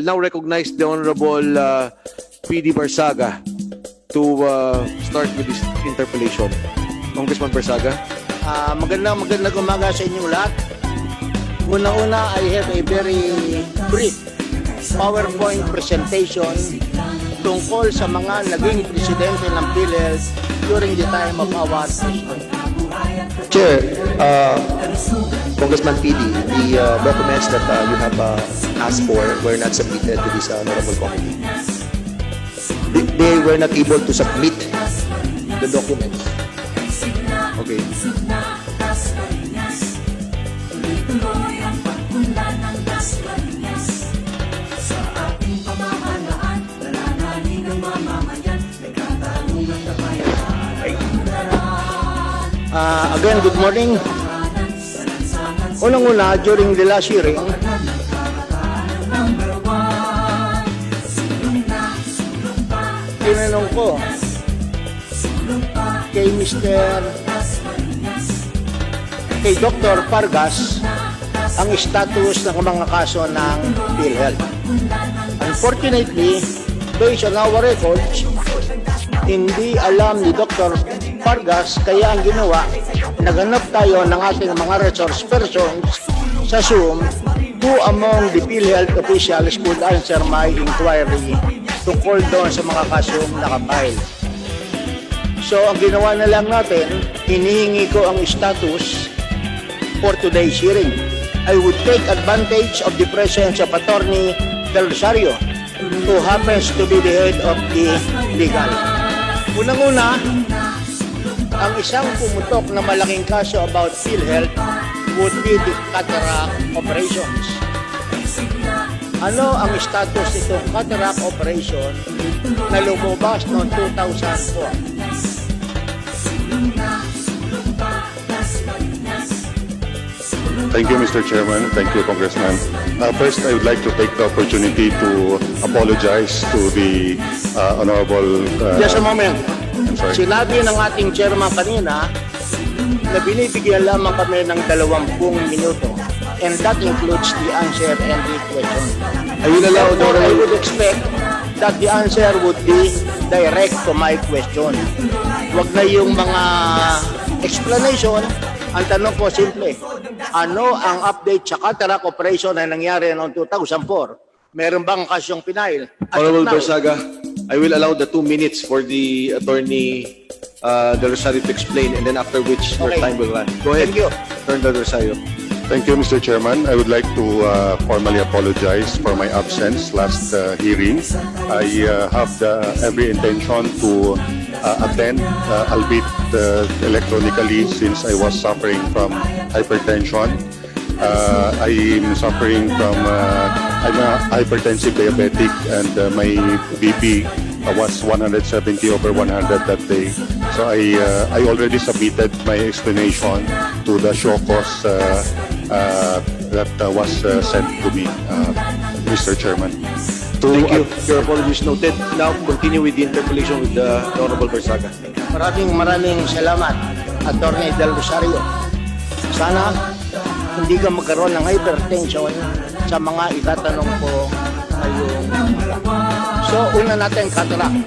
now recognize the Honorable PD Barsaga to start with this interpellation. Congressman Barsaga. Magandang umaga sa inyong lahat. Una-una, I have a very brief PowerPoint presentation tungkol sa mga naging presidente ng PhilHealth during the time of our president. Chair, Congressman PD, the documents that you have asked for were not submitted to this honorable committee. They were not able to submit the documents. Okay. Again, good morning. Unang-una, during the last hearing, tinanong ko kay Dr. Vargas ang status ng mga kaso ng PhilHealth. Unfortunately, based on our records, hindi alam ni Dr. Vargas, kaya ang ginawa, naganap tayo ng ating mga resource persons sa Zoom who among the PhilHealth officials could answer my inquiry tungkol doon sa mga kasong nakapile. So, ang ginawa na lang natin, hinihingi ko ang status for today's hearing. I would take advantage of the presence of Attorney Del Rosario, who happens to be the head of the legal. Unang-una, ang isang pumutok na malaking kaso about PhilHealth would be the cataract operations. Ano ang status nitong cataract operation na lumabas noong 2004? Thank you, Mr. Chairman. Thank you, Congressman. First, I would like to take the opportunity to apologize to the Honorable... Just a moment. I'm sorry. Sinabi ng ating chairman kanina na binibigyan lamang kami ng 20 minuto, and that includes the answer and the question. I will allow Therefore, I would expect that the answer would be direct to my question. Huwag na yung mga explanation. Ang tanong ko simple, ano ang update sa cataract operation na nangyari noong 2004? Meron bang kasyong pinail? Honorable Barsaga, I will allow the 2 minutes for the Attorney Del Rosario to explain, and then after which your Okay. time will run. Go ahead, Thank you. Attorney Del Rosario. Thank you, Mr. Chairman. I would like to formally apologize for my absence last hearing. I have every intention to attend, albeit electronically, since I was suffering from hypertension. I'm suffering from, I'm a hypertensive diabetic, and my BP was 170/100 that day. So I already submitted my explanation to the show cause that was sent to me, Mr. Chairman. Thank you. Your apologies noted. Now, continue with the interpellation with the Honorable Barsaga. Maraming salamat, Attorney Del Rosario. Sana hindi ka magkaroon ng hypertension sa mga itatanong ko ngayong umaga. So, una natin cataract.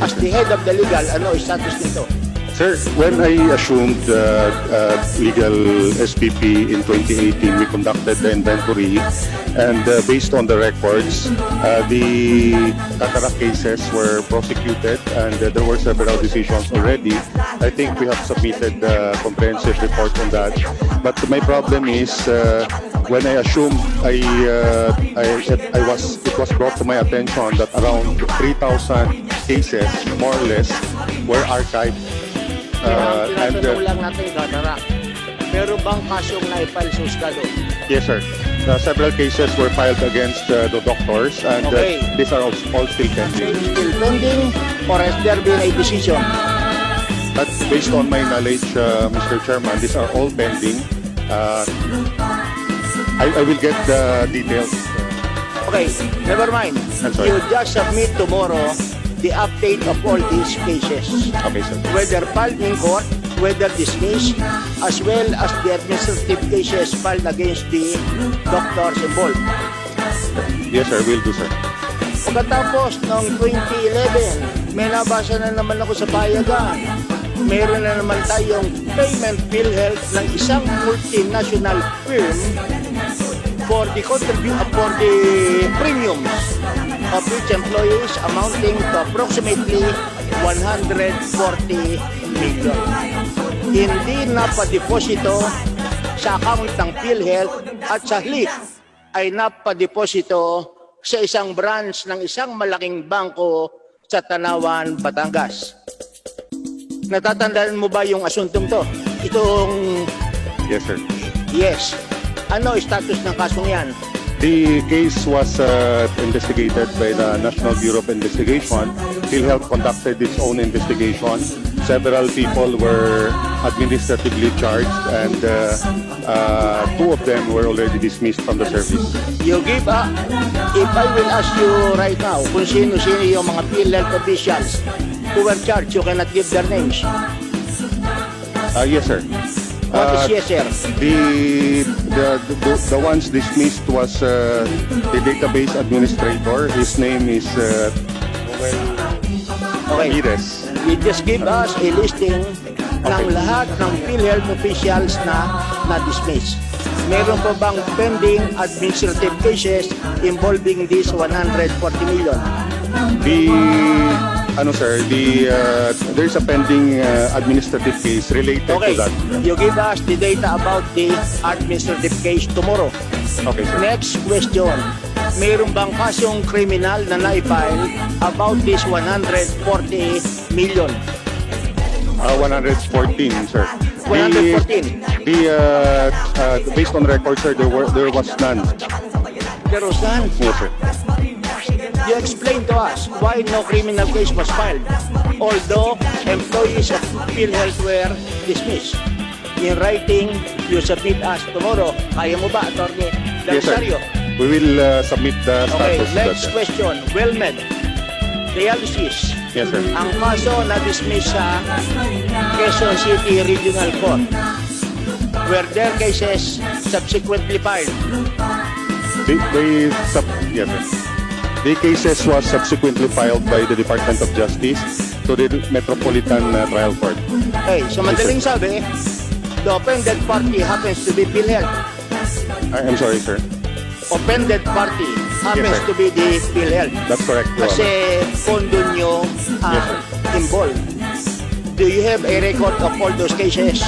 As the head of the legal, ano status nito? Sir, when I assumed legal SPP in 2018, we conducted the inventory, and based on the records, the cataract cases were prosecuted, and there were several decisions already. I think we have submitted the comprehensive report on that. But my problem is, when I assumed, it was brought to my attention that around 3,000 cases, more or less, were archived. And lang natin cataract. Pero bang kasyong naipalsus ka doon? Yes, sir. Several cases were filed against the doctors, and Okay. these are all still pending. Still pending, or has there been a decision? But based on my knowledge, Mr. Chairman, these are all pending. I will get the details. Okay, never mind. I'm sorry. You just submit tomorrow the update of all these cases. Okay, sir. Whether filed in court, whether dismissed, as well as the administrative cases filed against the doctors involved. Yes, sir. Will do, sir. Pagkatapos noong 2011, may nabasa na naman ako sa payagan. Meron na naman tayong payment PhilHealth ng isang multinational firm for the premiums of its employees amounting to approximately 140 million. Hindi napadeposito sa account ng PhilHealth at sa halip ay napadeposito sa isang branch ng isang malaking bangko sa Tanawan, Batangas. Natatandaan mo ba yung asuntong to? Itong... Yes, sir. Yes. Ano status ng kasong yan? The case was investigated by the National Bureau of Investigation. PhilHealth conducted its own investigation. Several people were administratively charged, and two of them were already dismissed from the service. You give up. If I will ask you right now kung sino-sino yung mga PhilHealth officials who were charged, you cannot give their names. Yes, sir. What is yes, sir? The ones dismissed was the database administrator. His name is Okay. Ramirez. You just give us a listing ng lahat ng PhilHealth officials na na-dismiss. Meron pa bang pending administrative cases involving this 140 million? There's a pending administrative case related Okay, to that. you give us the data about the administrative case tomorrow. Okay, sir. Next question. Meron bang kasong kriminal na na-file about this 140 million? 114, sir. 114. Based on record, sir, there was none. There was none. Yes, sir. You explain to us why no criminal case was filed, although employees of PhilHealth were dismissed. In writing, you submit us tomorrow. Kaya mo ba, Atty. Yes, sir. Delisario? We will submit the Okay, status. next question. WellMed, dialysis. Yes, sir. Ang kaso na-dismiss sa Quezon City Regional Court. Were their cases subsequently filed? Yes, sir. The cases was subsequently filed by the Department of Justice to the Metropolitan Trial Court. Okay, so madaling sabi, the offended party happens to be PhilHealth. I'm sorry, sir. Offended party happens Yes, sir. to be the PhilHealth. That's correct, Your Kasi Honor. pondo nyo Yes, sir. involved. Do you have a record of all those cases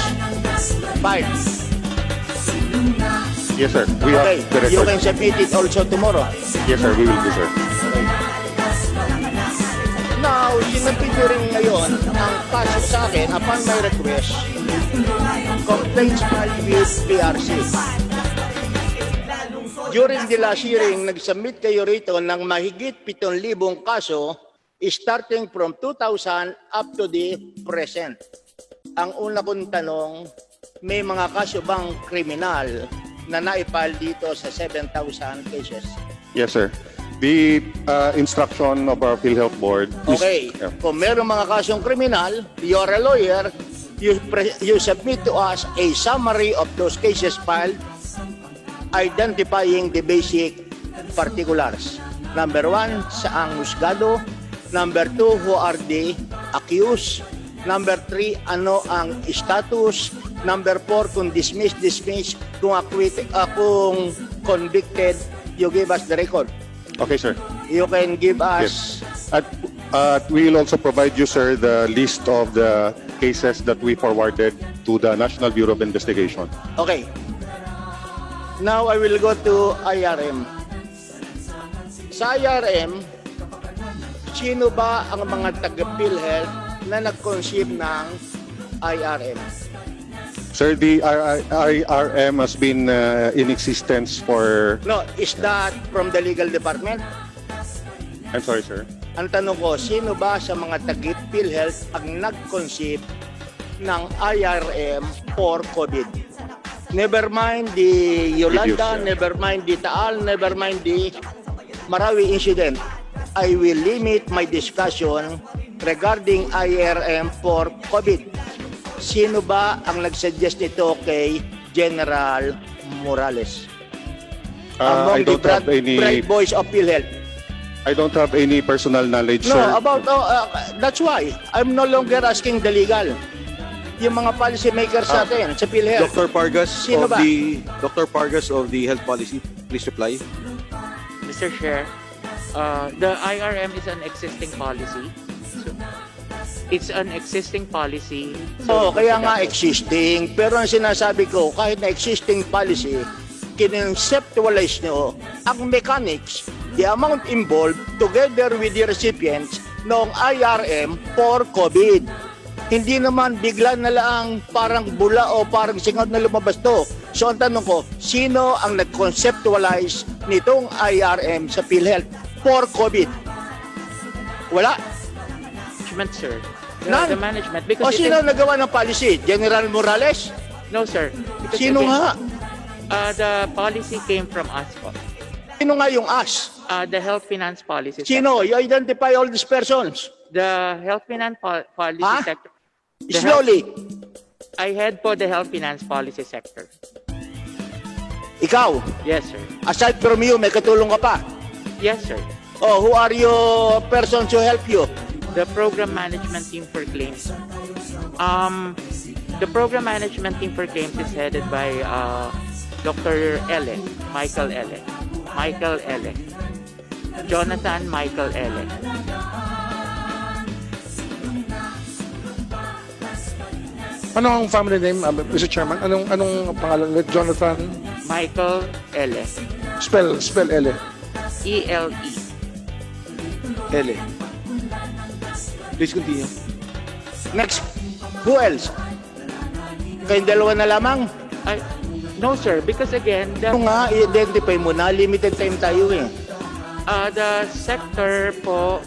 filed? Yes, sir. We Okay, have the you record. can submit it also tomorrow. Yes, sir. We will do, sir. Now, sinabit nyo rin ngayon ang kaso sa akin upon my request, complaints filed with PRC. During the last hearing, nag-submit kayo rito ng mahigit 7,000 kaso starting from 2000 up to the present. Ang una kong tanong, may mga kaso bang kriminal na naipal dito sa 7,000 cases? Yes, sir. The instruction of our PhilHealth Board is... Okay, Yeah. kung meron mga kasong kriminal, you're a lawyer, you submit to us a summary of those cases filed, identifying the basic particulars. Number 1, saang husgado. Number 2, who are the accused. Number 3, ano ang status. Number 4, kung dismiss. Kung acquitted, kung convicted, you give us the record. Okay, sir. You can give Yes. us... We will also provide you, sir, the list of the cases that we forwarded to the National Bureau of Investigation. Okay. Now I will go to IRM. Sa IRM, sino ba ang mga taga-PhilHealth na nag-conceive ng IRM? Sir, the IRM has been in existence for... No, is that from the legal department? I'm sorry, sir. Ang tanong ko, sino ba sa mga taga-PhilHealth ang nag-conceive ng IRM for COVID? Never mind the Yolanda, Videos, never mind the Taal, never mind the Marawi incident. I will limit my discussion regarding IRM for COVID. Sino ba ang nag-suggest nito kay General Morales? among I don't have any. bright boys of PhilHealth? I don't have any personal knowledge, No, sir. that's why I'm no longer asking the legal. Yung mga policy makers natin sa PhilHealth. Dr. Pargas Sino of ba? Dr. Pargas of the Health Policy, please reply. Mr. Chair, the IRM is an existing policy. So, it's an existing policy. Oo, kaya nga existing. Pero ang sinasabi ko, kahit na existing policy, kinonceptualize nyo ang mechanics, the amount involved together with the recipients ng IRM for COVID. Hindi naman bigla na lang parang bula o parang singaw na lumabas to. So ang tanong ko, sino ang nag-conceptualize nitong IRM sa PhilHealth for COVID? Wala. Management, sir. None. The management. O Because sino nagawa ng policy? General Morales? No, sir. Because Sino again, nga? The policy came from us po. Sino nga yung us? The health finance policy. Sino? You identify all these persons. The health finance policy Ha? sector. Slowly. I head po the health finance policy sector. Ikaw, Yes, sir. aside from you, may katulong ka pa. Yes, sir. Oh, who are your persons who help you? The program management team for claims. The program management team for claims is headed by Dr. Michael Ele. Jonathan Michael Ele. Ano ang family name, Mr. Chairman? Anong pangalan ulit? Jonathan? Michael Ele. Spell L. E-L-E. Ele. Please continue. Next, who else? Kayong dalawa na lamang? No, sir. Because again, Ano nga, i-identify mo na, limited time tayo eh. the sector po,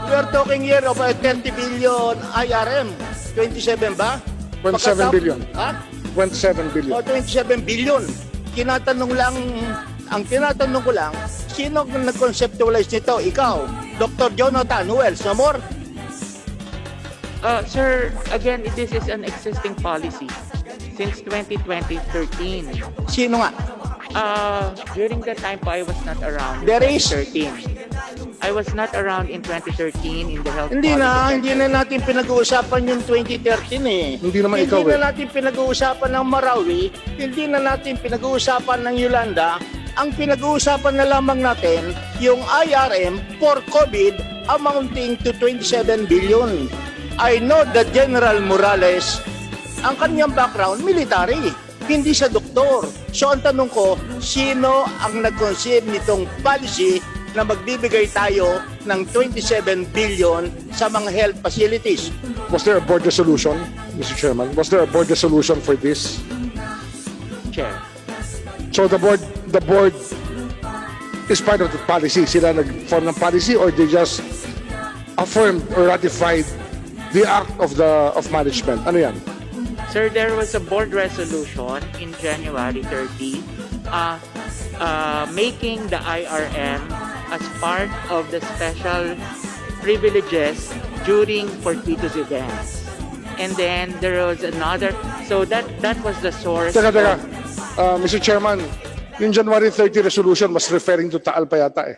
We are talking here of a 20 billion IRM. 27 ba? 27 billion. Ha? 27 billion. O 27 billion. Ang tinatanong ko lang, sino ang nag-conceptualize nito? Ikaw, Dr. Jonathan, who else? No more? sir, again, this is an existing policy since 2013. Sino nga? During that time po, I was not around in There is. 2013. I was not around in 2013 in the health Hindi policy sector. na natin pinag-uusapan yung 2013 eh. Hindi naman ikaw Hindi eh. na natin pinag-uusapan ng Marawi, hindi na natin pinag-uusapan ng Yolanda. Ang pinag-uusapan na lamang natin, yung IRM for COVID amounting to 27 billion. I know that General Morales, ang kanyang background, military, hindi sa doktor. So ang tanong ko, sino ang nag-conceive nitong policy na magbibigay tayo ng 27 billion sa mga health facilities? Was there a board resolution, Mr. Chairman? Was there a board resolution for this? Chair. So the board is part of the policy. Sila nag-form ng policy or they just affirmed or ratified the act of management? Ano yan? Sir, there was a board resolution in January 30 making the IRM as part of the special privileges during fortuitous events. And then there was another, so that was the source. Teka. Mr. Chairman, yung January 30 resolution was referring to Taal pa yata eh.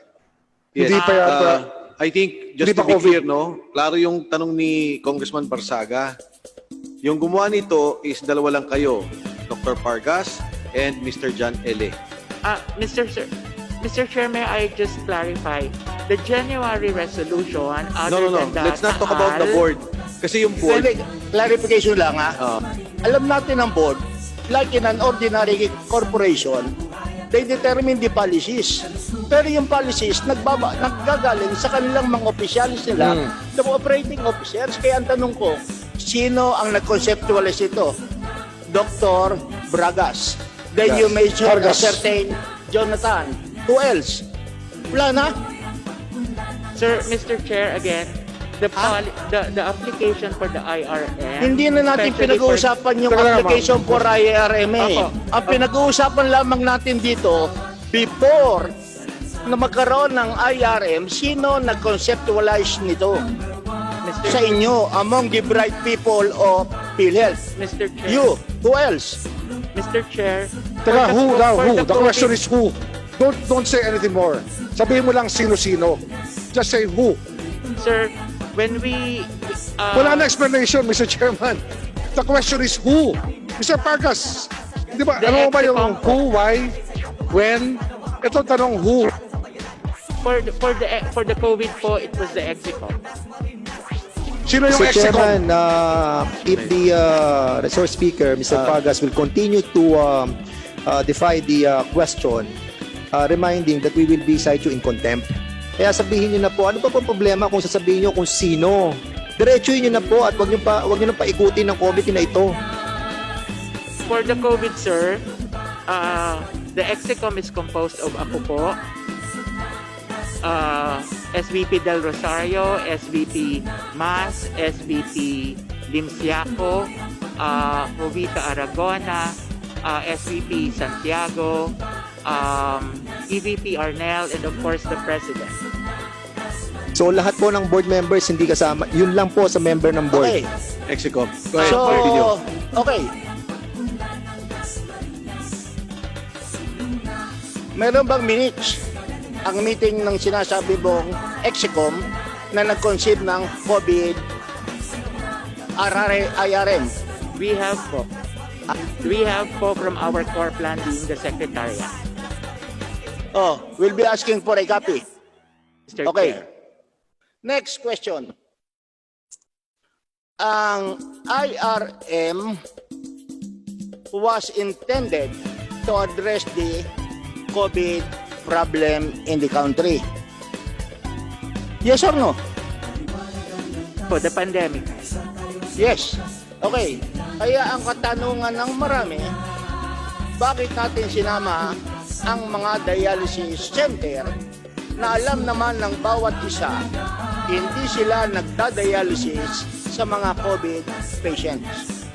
Yes. Hindi pa yata. I think, Hindi just to pa be COVID. clear, no? Klaro yung tanong ni Congressman Barsaga. Yung gumawa nito is dalawa lang kayo, Dr. Pargas and Mr. John Ele. Mr. Chair, may I just clarify? The January resolution, No. other than that, Let's not talk about the board. Kasi yung board, Clarification lang ha. Alam natin ang board, like in an ordinary corporation, they determine the policies. Pero yung policies, naggagaling sa kanilang mga opisyalis nila, the operating officers. Kaya ang tanong ko, sino ang nag-conceptualize ito? Dr. Bragas. Then Yes. you mentioned a Vargas. certain Jonathan. Who else? Wala na? Sir, Mr. Chair, again, the application for the IRM. Hindi na natin especially pinag-uusapan yung Teka lang, application for IRM eh. Opo. Ang pinag-uusapan lamang natin dito, before na magkaroon ng IRM, sino nag-conceptualize nito? Mr. Sa inyo, among the bright people of PhilHealth. Mr. Chair. You, who else? Mr. Chair. Teka, who now? for Who? The question COVID is who. Don't say anything more. Sabihin mo lang sino-sino. Just say who. Sir, when we... Wala na explanation, Mr. Chairman. The question is who. Mr. Pargas, di ba? The Ano ba yung ex-com- who, why, when? Ito tanong who. For the COVID po, it was the Exicom. Sino yung Mr. ex-com? Chairman, if the resource speaker, Mr. Vargas, will continue to defy the question, reminding that we will be cite you in contempt. Kaya sabihin niyo na po, ano pa po problema kung sasabihin niyo kung sino? Diretsuhin niyo na po at wag niyo na paikutin ng committee na ito. For the COVID, sir, the Exicom is composed of ako po, SVP Del Rosario, SVP Mas, SVP Limsiaco, Jovita Aragona, SVP Santiago, EVP Arnel, and of course the President. So lahat po ng board members hindi kasama. Yun lang po sa member ng board. Okay. Exicom. Go ahead, So, continue. okay. Meron bang minutes ang meeting ng sinasabi mong Exicom na nag-conceive ng COVID IRM? We have po from our core plan being the Secretariat, Oh, we'll be asking for a copy. Mr. Okay. Chair. Next question. Ang IRM was intended to address the COVID problem in the country. Yes or no? For the pandemic. Yes. Okay. Kaya ang katanungan ng marami, bakit natin sinama ang mga dialysis center na alam naman ng bawat isa, hindi sila nagda-dialysis sa mga COVID patients?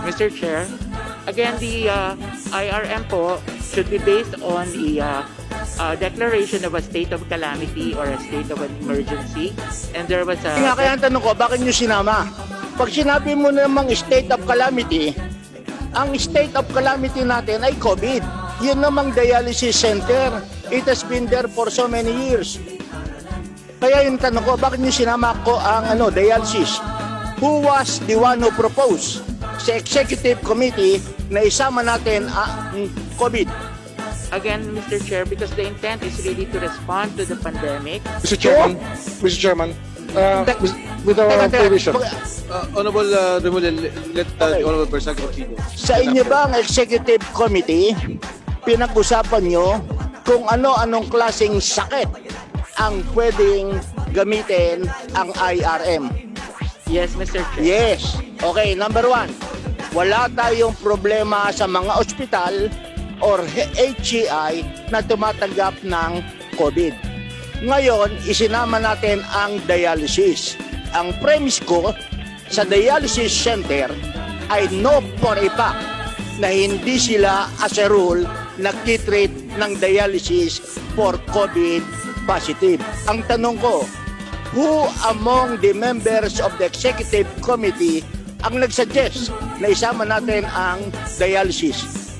Mr. Chair, again, the IRM po should be based on the declaration of a state of calamity or a state of an emergency. And there was a... Kaya ang tanong ko, bakit nyo sinama? Pag sinabi mo namang state of calamity, ang state of calamity natin ay COVID. Yun namang dialysis center. It has been there for so many years. Kaya yung tanong ko, bakit nyo sinama ko ang dialysis? Who was the one who proposed sa executive committee na isama natin ang COVID? Again, Mr. Chair, because the intent is really to respond to the pandemic. Mr. Chairman, with our permission. Honorable Remulla, let Okay. the Honorable Bersaga continue. Sa inyo ba ang executive committee, pinag-usapan nyo kung ano-anong klaseng sakit ang pwedeng gamitin ang IRM? Yes, Mr. Chair. Yes. Okay, number 1. Wala tayong problema sa mga ospital or HCI na tumatanggap ng COVID. Ngayon, isinama natin ang dialysis. Ang premise ko sa dialysis center ay no for a fact na hindi sila as a rule nagtitreat ng dialysis for COVID positive. Ang tanong ko, who among the members of the executive committee ang nagsuggest na isama natin ang dialysis?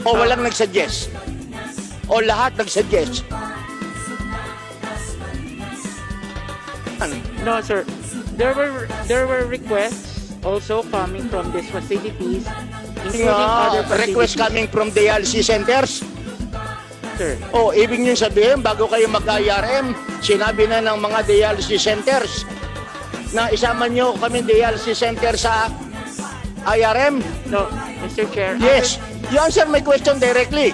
O walang nagsuggest? O lahat nagsuggest? No, sir. There were requests also coming from these facilities, including other facilities. Request coming from dialysis centers? Sir. O, ibig nyo sabihin, bago kayo mag-IRM, sinabi na ng mga dialysis centers na isama nyo kami dialysis center sa IRM? No, Mr. Chair. Yes. You answer my question directly.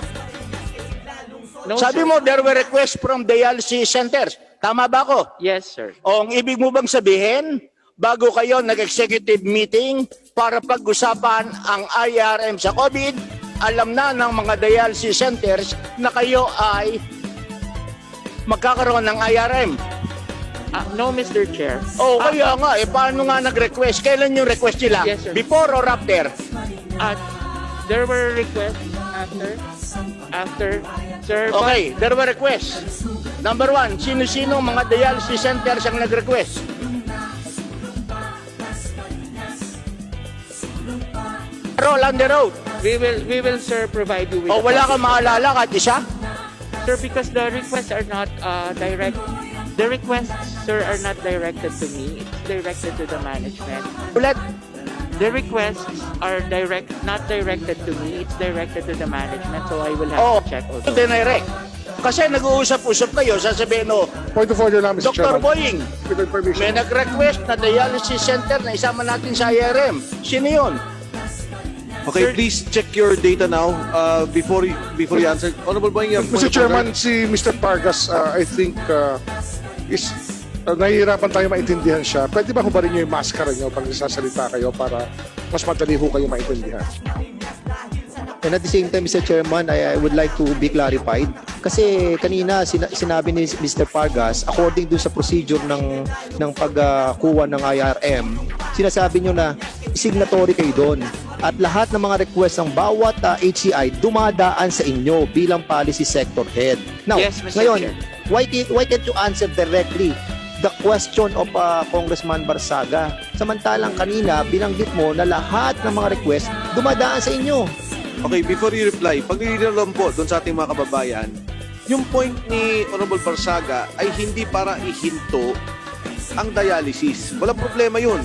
No, Sabi sir. mo, there were requests from dialysis centers. Tama ba ako? Yes, sir. O, ang ibig mo bang sabihin, bago kayo nag-executive meeting para pag-usapan ang IRM sa COVID, alam na ng mga dialysis centers na kayo ay magkakaroon ng IRM? No, Mr. Chair. O, kaya nga, paano nga nag-request? Kailan yung request nila? Yes, sir. Before or after? There were requests after, sir. but- Okay, there were requests. Number 1, sino-sino mga dialysis centers ang nag-request? all under oath. We will, sir, provide you with. O a wala copy. kang maalala kahit isa? Sir, because the requests are not direct. The requests, sir, are not directed to me. It's directed to the management. Ulit. The requests are not directed to me. It's directed to the management. So I will Oh, have to check also. dinirect. Kasi nag-uusap-usap kayo, sasabihin mo, Point of order lang, Mr. Dr. Chairman. Boying, With your permission. may nag-request na dialysis center na isama natin sa IRM. Sino yun? Okay, Sir- please check your data now before you answer. Honorable Boying, you have point Mr. of Chairman, order? si Mr. Pargas, I think, is nahihirapan tayo maintindihan siya. Pwede ba hubarin niyo yung maskara niyo pag nagsasalita kayo para mas madali ho kayo maintindihan? And at the same time, Mr. Chairman, I would like to be clarified. Kasi kanina sinabi ni Mr. Pargas, according dun sa procedure ng pagkuha ng IRM, sinasabi nyo na signatory kayo doon. At lahat ng mga request ng bawat HCI dumadaan sa inyo bilang policy sector head. Now, Yes, Mr. ngayon, Chair. why can't you answer directly the question of Congressman Barsaga? Samantalang kanina, binanggit mo na lahat ng mga request dumadaan sa inyo. Okay, before you reply, paglilinaw lang po doon sa ating mga kababayan, yung point ni Honorable Barsaga ay hindi para ihinto ang dialysis. Walang problema yun.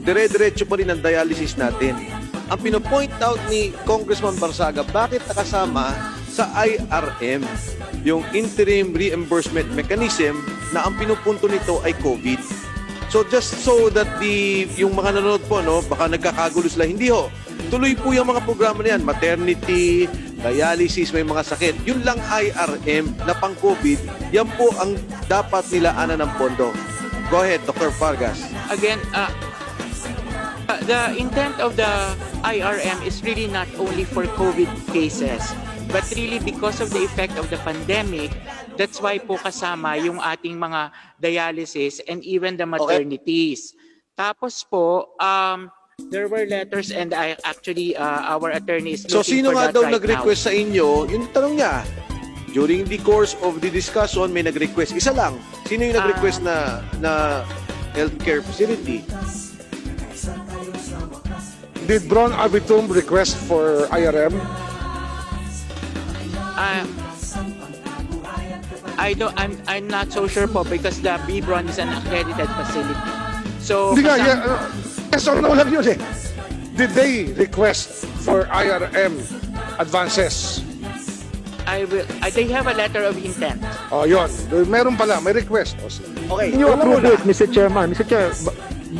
Dire-diretso pa rin ang dialysis natin. Ang pinopoint out ni Congressman Barsaga, bakit nakasama sa IRM, yung Interim Reimbursement Mechanism, na ang pinupunto nito ay COVID. So just so that yung mga nanonood po, no, baka nagkakagulo sila, hindi ho. Tuloy po yung mga programa na yan, maternity, dialysis, may mga sakit. Yun lang IRM na pang-COVID, yan po ang dapat nilaanan ng pondo. Go ahead, Dr. Vargas. Again, the intent of the IRM is really not only for COVID cases, but really because of the effect of the pandemic. That's why po kasama yung ating mga dialysis and even the maternities. Tapos po, there were letters and our attorney is So looking sino for nga that daw right nag-request sa inyo? Yung tanong niya. During the course of the discussion, may nag-request. Isa lang. Sino yung nag-request na healthcare facility? Did Bron Abitum request for IRM? I'm not so sure po because the BBRON is an accredited facility. So, Hindi nga, yes or no lang yun eh. Did they request for IRM advances? they have a letter of intent. Oh, yun. Meron pala, may request. O, sige. Okay. You alam mo approve na. it, Mr. Chairman. Mr. Chair,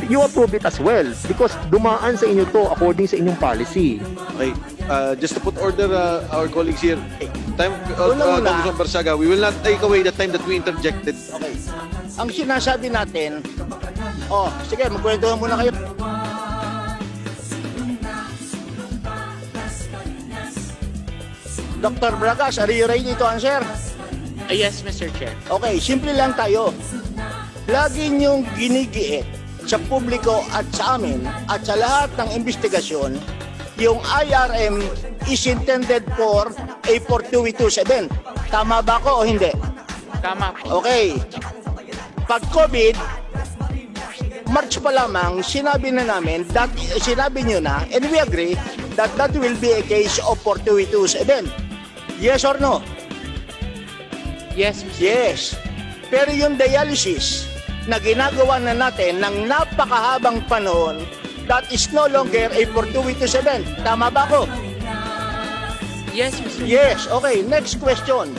you approve it as well because dumaan sa inyo to according sa inyong policy. Okay. Just to put order, our colleagues here. Time, Una muna. Congressman Barsaga, we will not take away the time that we interjected. Okay. Ang sinasabi natin, sige, magkwentuhan muna kayo. Dr. Bragas, are you ready to answer? Yes, Mr. Chair. Okay, simple lang tayo. Lagi niyong ginigiit sa publiko at sa amin at sa lahat ng investigasyon, yung IRM is intended for a fortuitous event. Tama ba ako o hindi? Tama po. Okay. Pag COVID, March pa lamang, sinabi niyo na, and we agree that that will be a case of fortuitous event. Yes or no? Yes, Mr. Yes. Pero yung dialysis na ginagawa na natin ng napakahabang panahon, that is no longer a fortuitous event. Tama ba ako? Yes, Mr. Yes. Okay, next question.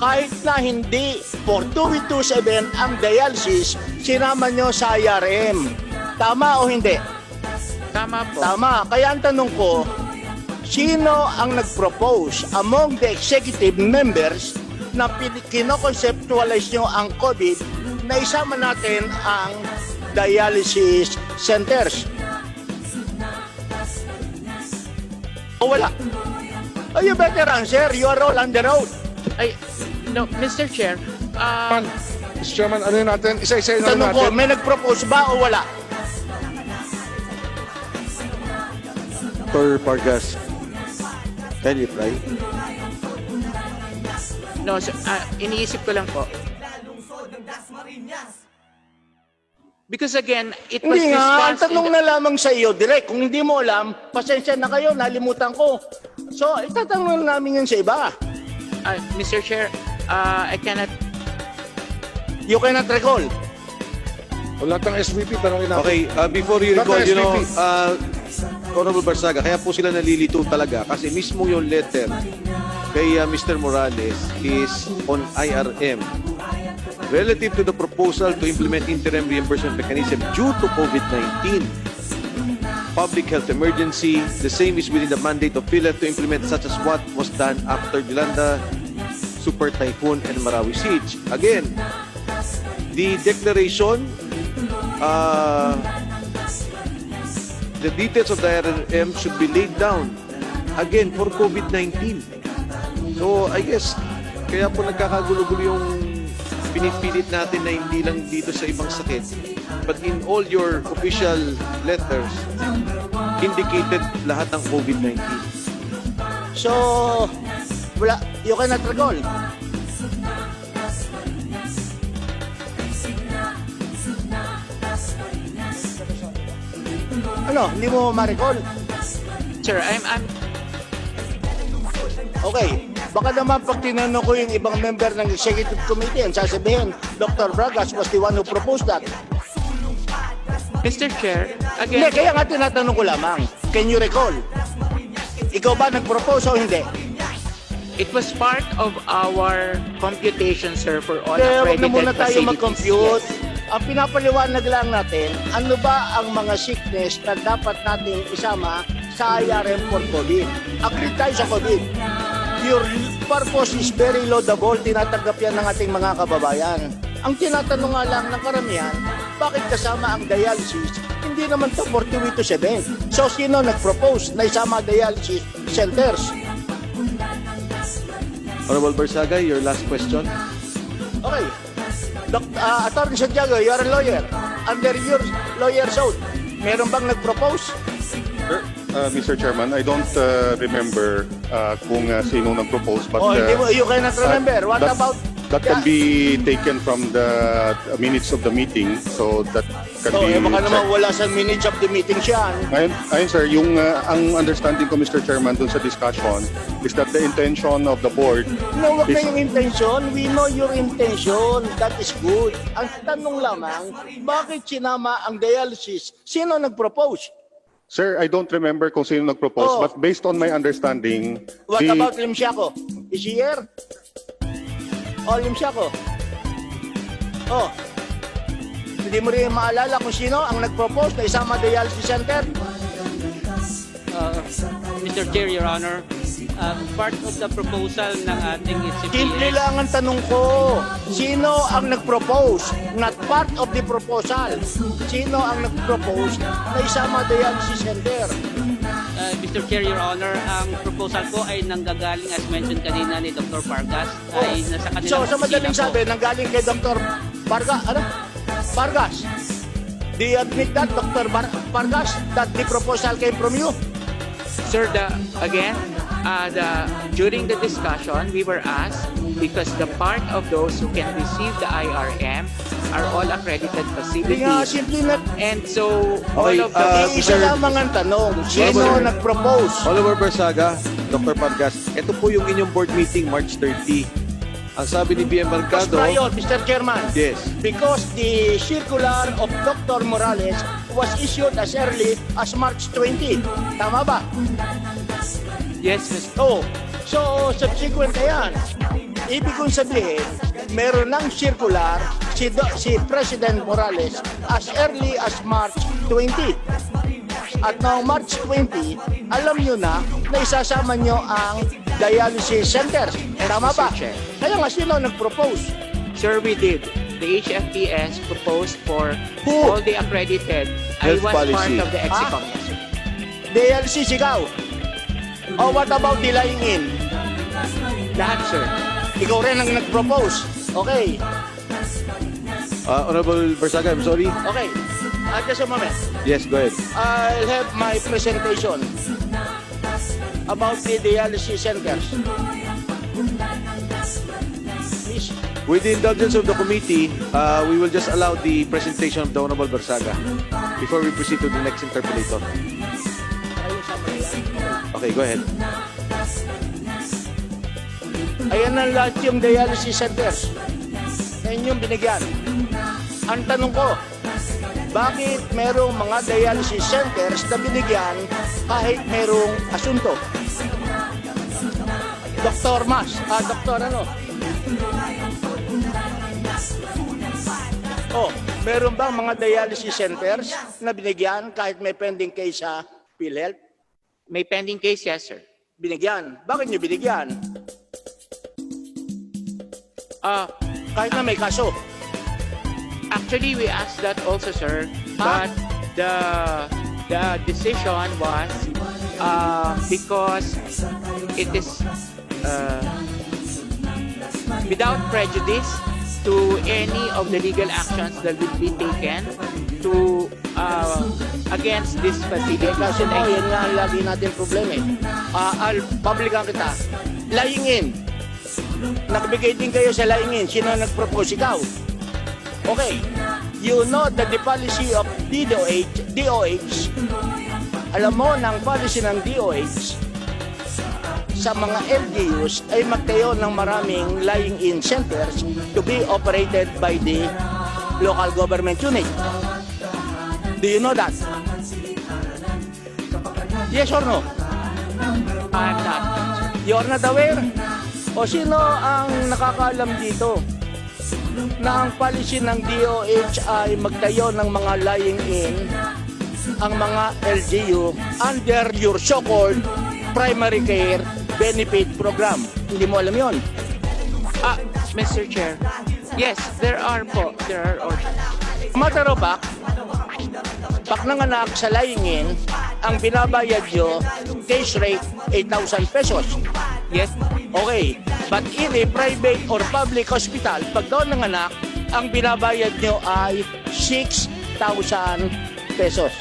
Kahit na hindi fortuitous event ang dialysis, sinama nyo sa IRM. Tama o hindi? Tama po. Tama. Kaya ang tanong ko, sino ang nag-propose among the executive members na kinoconceptualize nyo ang COVID na isama natin ang dialysis centers? O wala? Oh, you better answer. You are all under oath. No, Mr. Chair, Mr. Chairman, ano yun natin? Isa-isa yun Tanong ko, natin. may nag-propose ba o wala? Dr. Vargas, can you reply? no, iniisip ko lang po. Because again, it was Hindi nga, ang discussed tanong na lamang sa iyo, direct. Kung hindi mo alam, pasensya na kayo, nalimutan ko. So, itatanong na namin yan sa iba. Mr. Chair, I cannot. You cannot recall. O lahat ng SVP, tanongin natin. Okay, before you Dr. recall, SVP. Honorable Barsaga, kaya po sila nalilito talaga kasi mismo yung letter kay Mr. Morales is on IRM relative to the proposal to implement interim reimbursement mechanism due to COVID-19. Public health emergency, the same is within the mandate of PhilHealth to implement such as what was done after Yolanda, Super Typhoon, and Marawi Siege. Again, the declaration, the details of the IRM should be laid down again for COVID-19. So I guess kaya po nagkakagulo-gulo yung pinipilit natin na hindi lang dito sa ibang sakit, but in all your official letters indicated lahat ng COVID-19. So, wala, you cannot recall. Ano, hindi mo ma-recall? Sir, I'm Okay, baka naman pag tinanong ko yung ibang member ng executive committee, ang sasabihin, Dr. Bragas was the one who proposed that. Mr. Chair, Hindi, again, kaya nga tinatanong ko lamang, can you recall? Ikaw ba nag-propose o hindi? it was part of our computation, sir, for all Kaya wag accredited na muna tayo facilities. mag-compute. Yes. Ang pinapaliwanag lang natin, ano ba ang mga sickness na dapat natin isama sa IRM for COVID? Agree tayo sa COVID. Your purpose is very laudable, tinatanggap yan ng ating mga kababayan. Ang tinatanong nga lang ng karamihan, bakit kasama ang dialysis? Hindi naman to 48 to 7. So sino nag-propose na isama dialysis centers? Honorable Barsaga, your last question. Okay. Attorney Santiago, you are a lawyer. Under your lawyer's oath, meron bang nag-propose? Sir, Mr. Chairman, I don't remember kung sino nag-propose, but Oh, hindi mo, you cannot remember. What that- about... that can be taken from the minutes of the meeting, so that can Oh, be baka naman checked. wala sa minutes of the meeting siya. Ayun sir, yung ang understanding ko, Mr. Chairman, dun sa discussion is that the intention of the board No, wag na is... yung intention. We know your intention. That is good. Ang tanong lamang, bakit sinama ang dialysis? Sino nag-propose? Sir, I don't remember kung sino nag-propose, Oh. but based on my understanding, What the- about Lim Siako? Is he here? Oh, Lim Siako. Oh. Hindi mo rin maalala kung sino ang nag-propose na isama dialysis center? Mr. Chair, Your Honor, part of the proposal ng ating Simple ECPS, lang ang tanong ko. Sino ang nag-propose? Not part of the proposal. Sino ang nag-propose na isama dialysis center? Mr. Chair, Your Honor, ang proposal po ay nanggagaling as mentioned kanina ni Dr. Vargas ay nasa kanilang So, sa madaling opisina po. sabi, nanggaling kay Dr. Vargas. Do you admit that, Dr. Vargas, that the proposal came from you? Sir, during the discussion, we were asked because the part of those who can receive the IRM are all accredited Hindi nga, facilities. simple na. And so, all Okay, of the... Isa lamang ang tanong, sino Honorable- nag-propose? Honorable Barsaga, Dr. Pargas, ito po yung inyong board meeting March 30. Ang sabi ni BM Because Mercado, prior, Mr. Chairman, yes, because the circular of Dr. Morales was issued as early as March 20. Tama ba? Yes, Mr. Oh, so subsequent na yan. Ibig kong sabihin, meron ng circular si President Morales as early as March 20. At noong March 20, alam nyo na isasama nyo ang dialysis centers. Tama ba? Mr. Chair. Kaya nga sino nag-propose? Sir, we did. The HFPS proposed for Who? all the accredited. I Health was policy. part of the Ah? EXICOM. Yes, sir. dialysis ikaw. O what about the lying in? Lahat, sir. Ikaw rin ang nag-propose. Okay. Honorable Barsaga, I'm sorry. Okay. Just a moment. Yes, go ahead. I'll have my presentation about the dialysis centers. Please. With the indulgence of the committee, we will just allow the presentation of the Honorable Barsaga before we proceed to the next interpellator. Okay, go ahead. Ayan ang lahat yung dialysis centers na inyong binigyan. Ang tanong ko, bakit merong mga dialysis centers na binigyan kahit merong asunto? Doktor Doktor ano? Oh, meron bang mga dialysis centers na binigyan kahit may pending case sa PhilHealth? May pending case, yes, sir. Binigyan. Bakit niyo binigyan? Kahit na may kaso. Actually, we asked that also, sir. But the decision was because it is without prejudice to any of the legal actions that will be taken to against this facility. Kasi mo, yan nga ang lagi natin problema eh. Publican kita. Lying in. Nagbigay din kayo sa lying in. Sino nag-propose? Ikaw. Okay. You know that the policy of DOH, alam mo ng policy ng DOH sa mga LGUs ay magtayo ng maraming lying in centers to be operated by the local government unit. Do you know that? Yes or no? I'm not. You're not aware? O sino ang nakakaalam dito na ang policy ng DOH ay magtayo ng mga lying in ang mga LGU under your so-called primary care benefit program? Hindi mo alam yon? Mr. Chair. Yes, there are po. There are orders. Matter of fact, pag nanganak sa lying in, ang binabayad nyo, case rate, 8,000 pesos. Yes. Okay, but in a private or public hospital, pag doon nanganak, ang binabayad nyo ay 6,000 pesos.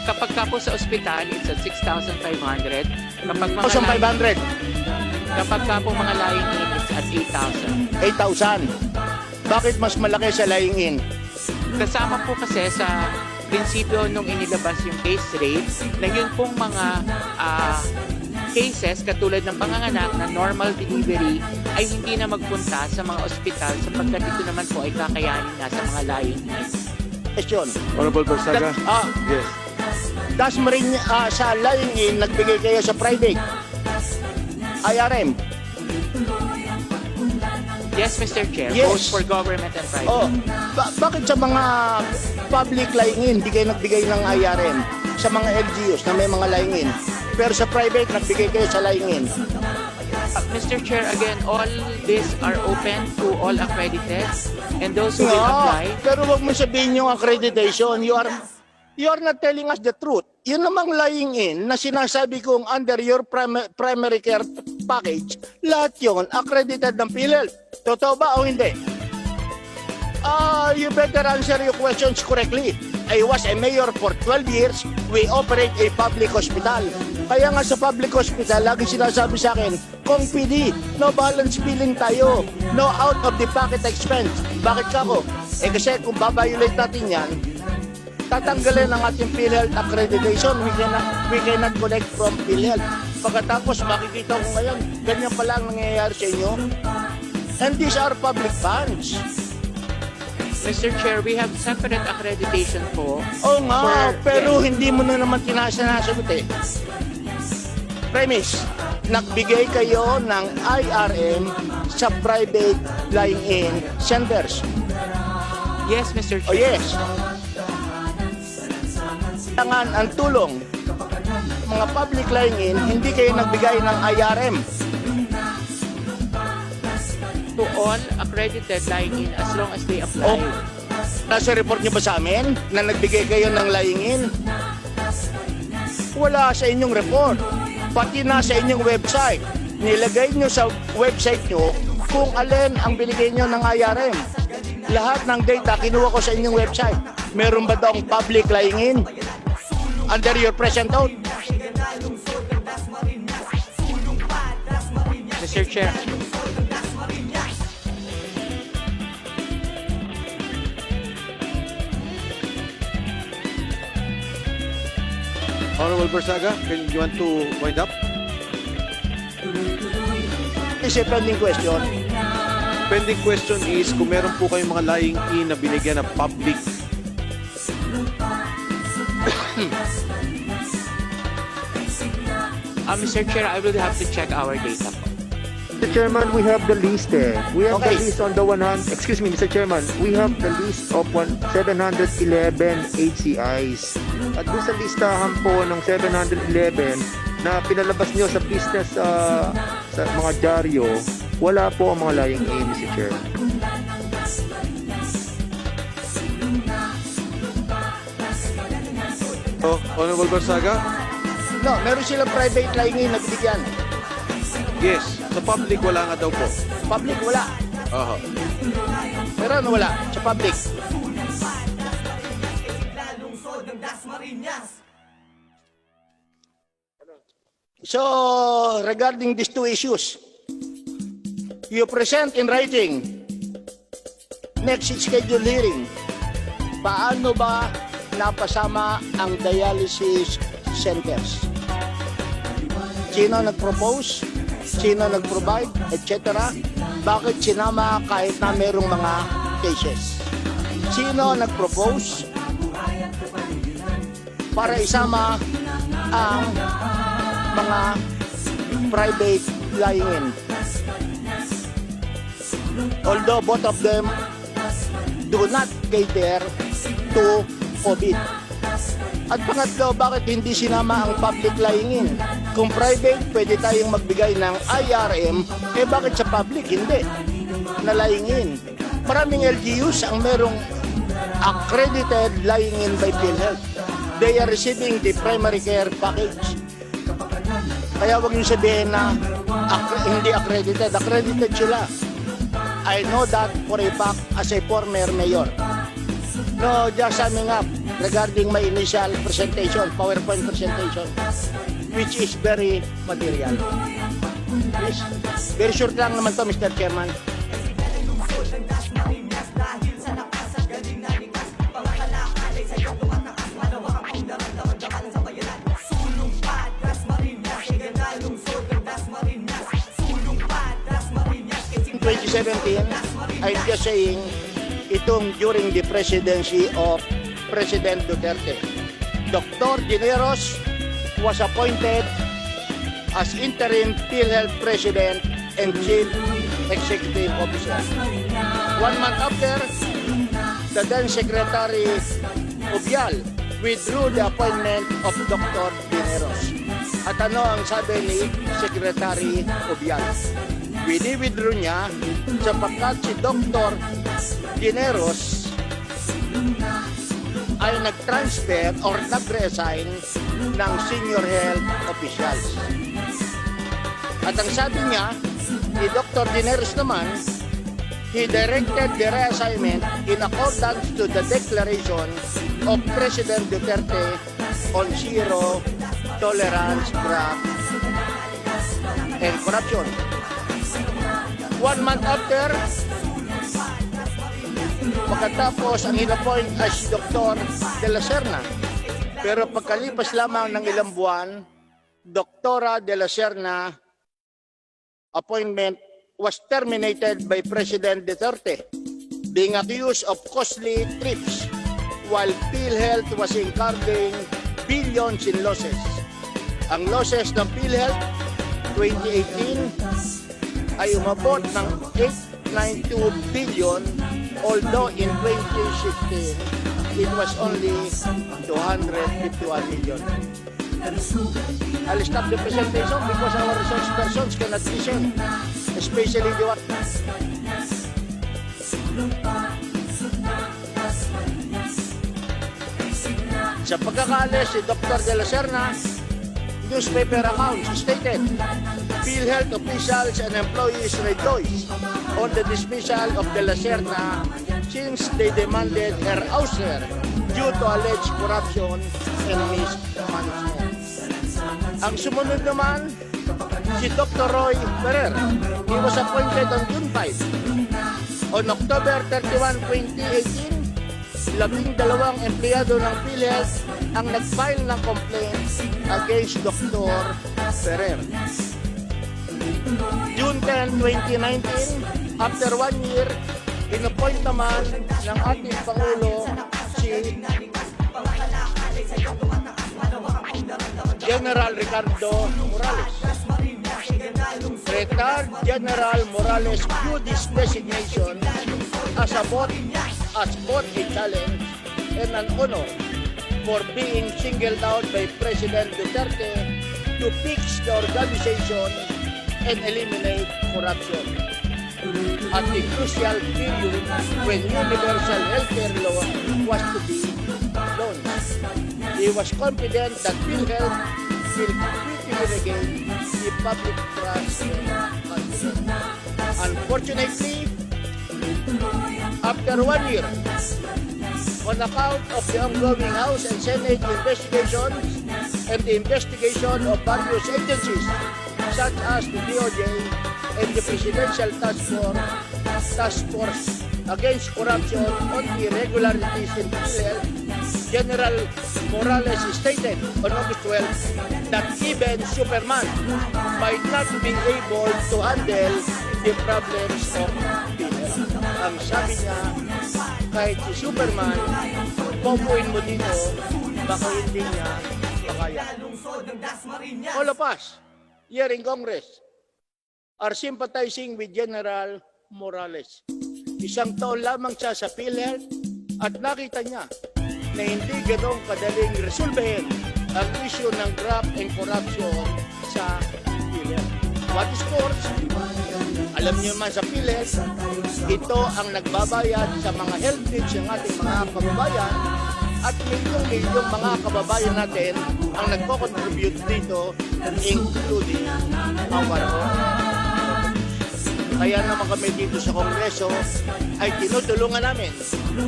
Kapag ka po sa ospital, it's at 6,500. Kapag mga 1,500. Kapag ka po mga lying in, it's at 8,000. 8,000. Bakit mas malaki sa lying in? Kasama po kasi sa prinsipyo nung inilabas yung case rate na yun pong mga cases katulad ng panganganak na normal delivery ay hindi na magpunta sa mga ospital sapagkat ito naman po ay kakayanin na sa mga lying in. Question. Honorable Barsaga. Yes. Das mo rin sa lying in, nagbigay kayo sa private. IRM. Yes, Mr. Chair. Yes. Both for government and private. Oh, bakit sa mga public lying in, di kayo nagbigay ng IRM? Sa mga LGUs na may mga lying in. Pero sa private, nagbigay kayo sa lying in. Mr. Chair, again, all these are open to all accredited and those who will apply. Pero wag mo sabihin yung accreditation. You are not telling us the truth. Yun namang lying in na sinasabi kong under your primary care package, lahat yun accredited ng PhilHealth. Totoo ba o hindi? You better answer your questions correctly. I was a mayor for 12 years. We operate a public hospital. Kaya nga sa public hospital, lagi sinasabi sa akin, kung PD, no balance billing tayo. No out of the pocket expense. Bakit ka ko? Kasi kung babiolate natin yan, tatanggalin ang ating PhilHealth accreditation. We cannot collect from PhilHealth. Pagkatapos makikita ko ngayon, ganyan pala ang nangyayari sa inyo. And these are public funds. Mr. Chair, we have separate accreditation po. Oo nga, pero yes. hindi mo na naman tinasanasagot eh. Premise, nagbigay kayo ng IRM sa private lying in centers. Yes, Mr. Chair. Oh yes. Tangan ang tulong. Mga public lying in, hindi kayo nagbigay ng IRM. To all accredited lying in as long as they apply. Nasa report niyo ba sa amin na nagbigay kayo ng lying in? Wala sa inyong report. Pati na sa inyong website. Nilagay niyo sa website niyo kung alin ang binigay niyo ng IRM. Lahat ng data kinuha ko sa inyong website. Meron ba daw public lying in under your present oath? Mr. Chair. Honorable Barsaga, you want to wind up? Is a pending question. Pending question is kung meron po kayong mga lying-in na binigyan ng public. Mr. Chair, I will have to check our data po. Mr. Chairman, we have the list eh. We have Okay. the list on the 100, excuse me, Mr. Chairman, we have the list of 711 HCIs. At doon sa listahan po ng 711 na pinalabas nyo sa business sa mga dyaryo, wala po ang mga lying in, Mr. Chair. So, Honorable Barsaga? No, meron silang private lying-in na binigyan. Yes. Sa public, wala nga daw po. Public, wala. Aha. Pero ano wala? Sa public. So, regarding these two issues, you present in writing next scheduled hearing. Paano ba napasama ang dialysis centers? Sino nag-propose? Sino nag-provide? Etc. Bakit sinama kahit na merong mga cases? Sino nag-propose para isama ang mga private lying-in? Although both of them do not cater to COVID. At pangatlo, bakit hindi sinama ang public lying-in? Kung private, pwede tayong magbigay ng IRM, eh bakit sa public hindi? Na lying-in. Maraming LGUs ang merong accredited lying-in by PhilHealth. They are receiving the primary care package. Kaya huwag niyo sabihin na hindi accredited. Accredited sila. I know that for a fact as a former mayor. No, just summing up regarding my initial presentation, PowerPoint presentation, which is very material. Yes. Very short lang naman to, Mr. Chairman. In 2017, I'm just saying, itong during the presidency of President Duterte. Dr. Dineros was appointed as interim PhilHealth President and Chief Executive Officer. 1 month after, the then Secretary Obial withdrew the appointment of Dr. Dineros. At ano ang sabi ni Secretary Obial? Wini-withdraw niya sapagkat si Dr. Dineros ay nag-transfer or nag-resign ng senior health officials. At ang sabi niya, ni Dr. Dineros naman, he directed the reassignment in accordance to the declaration of President Duterte on zero tolerance graft and corruption. 1 month after, pagkatapos ang in-appoint ay si Dr. De La Serna. Pero pagkalipas lamang ng ilang buwan, Dr. De La Serna appointment was terminated by President Duterte, being accused of costly trips while PhilHealth was incurring billions in losses. Ang losses ng PhilHealth 2018 ay umabot ng 892 billion, although in 2016 it was only 251 million. I'll stop the presentation because our resource persons cannot listen, especially the one. Sa pagkakaalis si Dr. De La Serna, newspaper accounts stated, PhilHealth officials and employees rejoice on the dismissal of De La Serna since they demanded her ouster due to alleged corruption and mismanagement. Ang sumunod naman, si Dr. Roy Ferrer. He was appointed on June 5. On October 31, 2018, 12 empleyado ng PhilHealth ang nag-file ng complaint against Dr. Ferrer. June 10, 2019, after 1 year, inappoint naman ng ating Pangulo si General Ricardo Morales. Retired General Morales viewed this designation as both a challenge and an honor for being singled out by President Duterte to fix the organization and eliminate corruption. At the crucial period when universal healthcare law was to be launched, he was confident that PhilHealth will quickly regain the public trust and confidence. Unfortunately, after 1 year, on account of the ongoing House and Senate investigations and the investigation of various agencies such as the DOJ and the Presidential Task Force Against Corruption on the irregularities in PhilHealth, General Morales stated on August 12 that even Superman might not be able to handle the problems of PhilHealth. Ang sabi niya, kahit si Superman, popuin mo dito, baka hindi niya makaya. All of us here in Congress are sympathizing with General Morales. Isang taon lamang siya sa PhilHealth at nakita niya na hindi ganong kadaling resolvehin ang issue ng graft and corruption sa PhilHealth. What is course? Alam niyo man sa PhilHealth, ito ang nagbabayad sa mga health needs ng ating mga kababayan at milyong-milyong mga kababayan natin ang nagko-contribute dito, including our own. Kaya naman kami dito sa Kongreso ay tinutulungan namin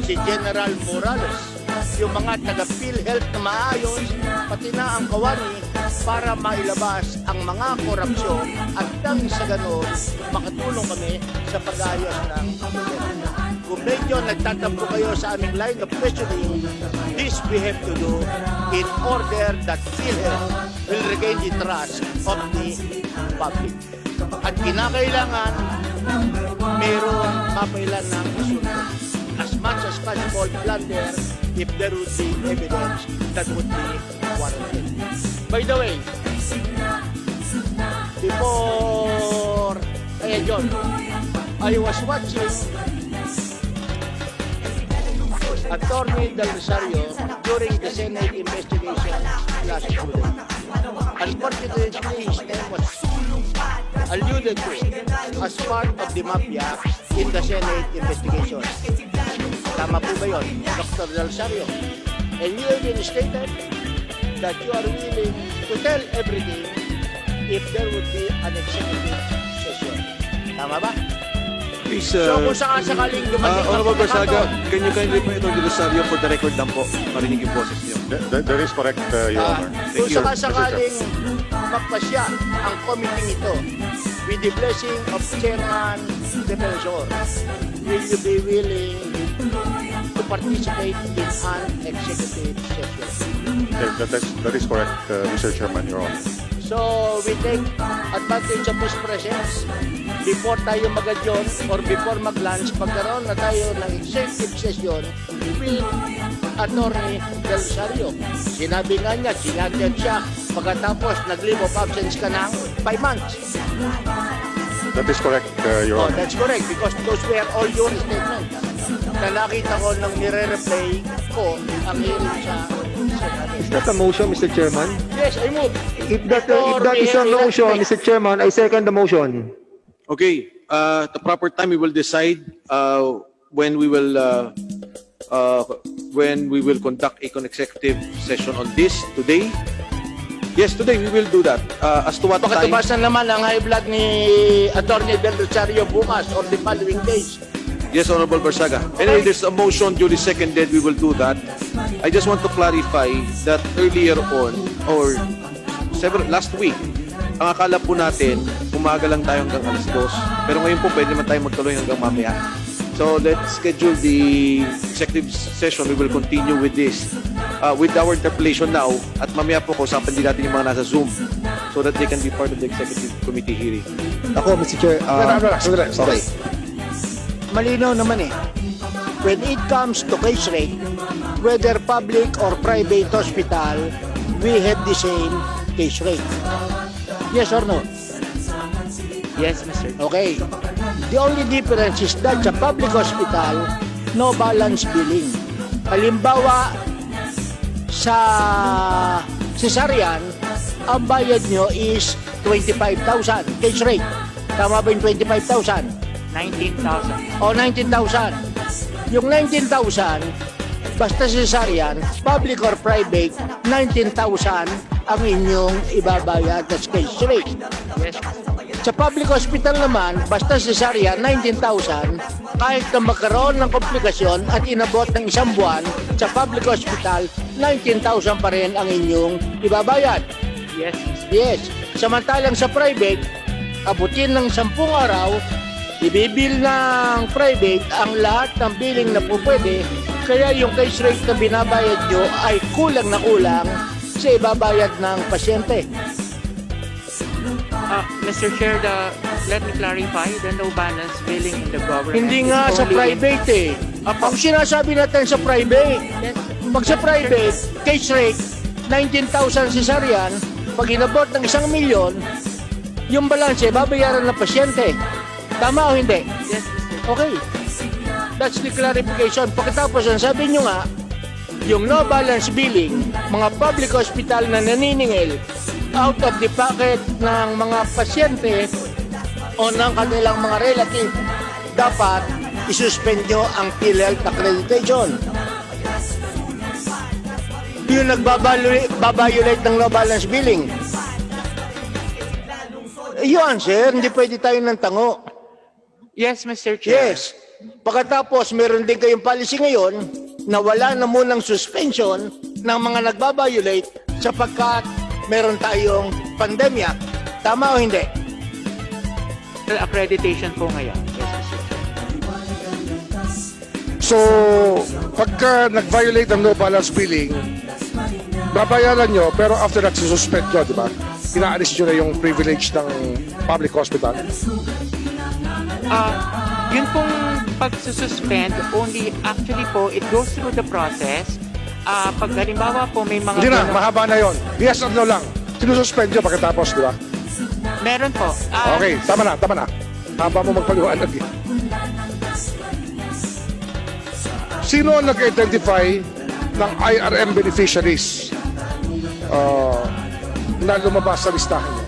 si General Morales, yung mga taga-PhilHealth na maayos, pati na ang kawani para mailabas ang mga korupsyon at nang sa ganon, makatulong kami sa pag-ayos ng PhilHealth. Kung medyo nagtatampo kayo sa aming line of questioning, this we have to do in order that PhilHealth will regain the trust of the public. At kinakailangan mayroong mapailan ng asunto. As much as possible, Plunder if there would be evidence that would be warranted. By the way, before John, I was watching Attorney Del Rosario during the Senate investigation last Tuesday. Unfortunately, his name was alluded to as part of the mafia in the Senate investigation. Tama po ba yun, Dr. Del Rosario? And you even stated that you are willing to tell everything if there would be an executive session. Tama ba? Please, So kung sakaling dumating ang Honorable Barsaga, pagkakataon, can you kindly point Atty. Rosario for the record lang po, marinig yung boses niyo. That is correct, Your Honor. kung Thank you, sakaling magpasya ang committee ito with the blessing of Chairman Defensor, will you be willing to participate in an executive session? That is correct, Mr. Chairman, Your Honor. So we take advantage of his presence before tayo mag-adjourn or before mag-lunch, pagkaroon na tayo ng executive session with Attorney Del Rosario. Sinabi nga niya, sinadyan siya, pagkatapos nag-leave of absence ka ng 5 months. That is correct, Your Oh, Honor. that's correct because those were all your statements. Na nakita ko nang nire-replay ko ang hearing sa Senate. Is that a motion, Mr. Chairman? Yes, I move. If that is a motion, Mr. Chairman, I second the motion. Okay, the proper time we will decide when we will conduct a executive session on this today. Yes, today we will do that. As to what time? Pakatubasan naman ang high blood ni Attorney Del Rosario bukas or the following days. Yes, Honorable Barsaga. Anyway, there's a motion duly seconded. We will do that. I just want to clarify that earlier on, or last week, ang akala po natin, umaga lang tayo hanggang alas 2. Pero ngayon po, pwede naman tayo magtuloy hanggang mamaya. So let's schedule the executive session. We will continue with this. With our interpellation now, at mamaya po kausapin din natin yung mga nasa Zoom so that they can be part of the executive committee hearing. Ako, Mr. Chair, Sandali. okay. Malinaw naman eh. When it comes to case rate, whether public or private hospital, we have the same case rate. Yes or no? Yes, Mr. Chair. Okay. The only difference is that sa public hospital, no balance billing. Halimbawa, sa cesarean, ang bayad nyo is 25,000 case rate. Tama ba yung 25,000? 19,000. O 19,000. Yung 19,000, basta cesarean, public or private, 19,000 ang inyong ibabayad na case rate. Yes. Sa public hospital naman, basta cesarean, 19,000, kahit na magkaroon ng komplikasyon at inabot ng isang buwan, sa public hospital, 19,000 pa rin ang inyong ibabayad. Yes, Mr. Yes. Samantalang sa private, abutin ng 10 araw, ibibil ng private ang lahat ng billing na po pwede, kaya yung case rate na binabayad nyo ay kulang na kulang sa ibabayad ng pasyente. Mr. Chair, let me clarify, the no balance billing in the government. Hindi is nga sa only private eh. Ang sinasabi natin sa private, Yes. pag sa private, case rate, 19,000 cesarean, pag inabot ng 1 milyon, yung balanse, babayaran ng pasyente. Tama o hindi? Yes, Mr. Chair. Okay. That's the clarification. Pagkatapos, ang sabi nyo nga, yung no balance billing, mga public hospital na naniningil out of the pocket ng mga pasyente o ng kanilang mga relative, dapat isuspend nyo ang PhilHealth accreditation. Yung nagbabayolate ng no balance billing. Yun, sir, hindi pwede tayo ng tango. Yes, Mr. Chair. Yes. Pagkatapos, meron din kayong policy ngayon na wala na munang suspension ng mga nagbabiolate sapagkat meron tayong pandemya. Tama o hindi? Accreditation po ngayon. Yes, Mr. Chair. So, pagka nag-violate ng no balance billing, babayaran nyo, pero after that, suspend nyo, di ba? Inaalis nyo na yung privilege ng public hospital. Yun pong pagsususpend, only actually po, it goes through the process. Pag halimbawa po may mga... Hindi na, mahaba na yon. Yes or no lang. Sinususpend nyo pagkatapos, di ba? Meron po. Okay, tama na. Haba mo magpaliwanag eh. Sino ang nag-identify ng IRM beneficiaries na lumabas sa listahan nyo?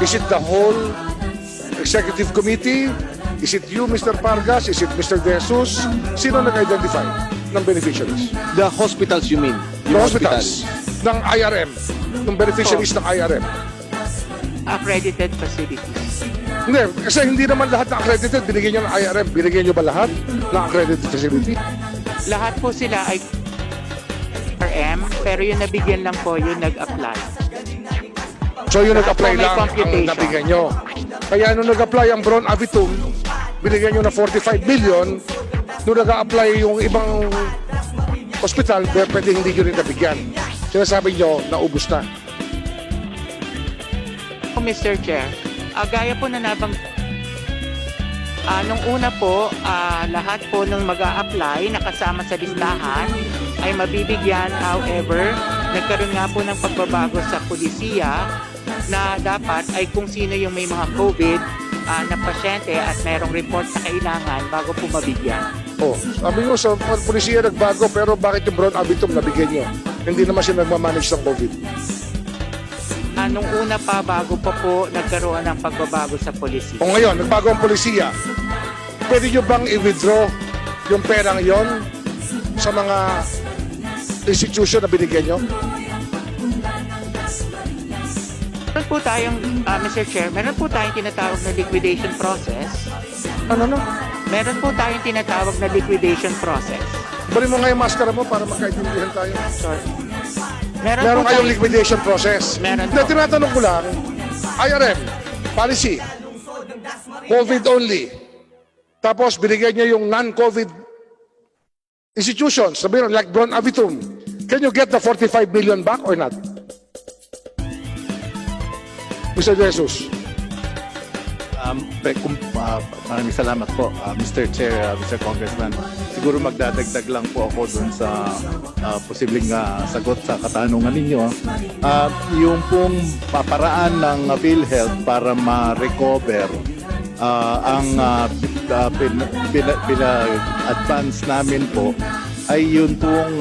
Is it the whole executive committee? Is it you, Mr. Pargas? Is it Mr. De Jesus? Sino nag-identify ng beneficiaries? The hospitals you mean? The hospitals ng IRM, ng beneficiaries ng IRM. Accredited facilities. Hindi, kasi hindi naman lahat na accredited binigyan nyo ng IRM. Binigyan nyo ba lahat ng accredited facility? Lahat po sila ay RM, pero yung nabigyan lang po, yung nag-apply. So yung nag-apply May lang ang computation. nabigyan nyo. Kaya nung nag-apply ang Bron Avitum, binigyan nyo na 45 million. Nung nag-apply yung ibang hospital, pwede hindi nyo rin nabigyan. Sinasabi nyo, naubos na. Mr. Chair, gaya po na nabang nung una po, lahat po nung mag-a-apply nakasama sa listahan ay mabibigyan. However, nagkaroon nga po ng pagbabago sa pulisiya na dapat ay kung sino yung may mga COVID na pasyente at mayroong report na kailangan bago po mabigyan. Oh, sabi nyo sa polisiya nagbago, pero bakit yung Bron Avitum nabigyan nyo? Hindi naman siya nagmamanage ng COVID. Nung una pa, bago pa po nagkaroon ng pagbabago sa pulisiya. O ngayon, nagbago ang polisiya, pwede nyo bang i-withdraw yung perang yon sa mga institution na binigyan nyo? Meron po tayong, Mr. Chair, meron po tayong tinatawag na liquidation process. Ano? Meron po tayong tinatawag na liquidation process. Bali mo nga yung maskara mo para magkaintindihan tayo. Sorry. Meron po kayong tayong- liquidation process. Meron Na po. tinatanong ko lang, IRM, policy, COVID only. Tapos binigyan niya yung non-COVID institutions, sabihin like Bron Avitum. Can you get the 45 million back or not? Mr. Jesus. Maraming salamat po, Mr. Chair, Mr. Congressman. Siguro magdadagdag lang po ako dun sa posibleng sagot sa katanungan ninyo. Yung pong paparaan ng PhilHealth para ma-recover ang advance namin po ay yun pong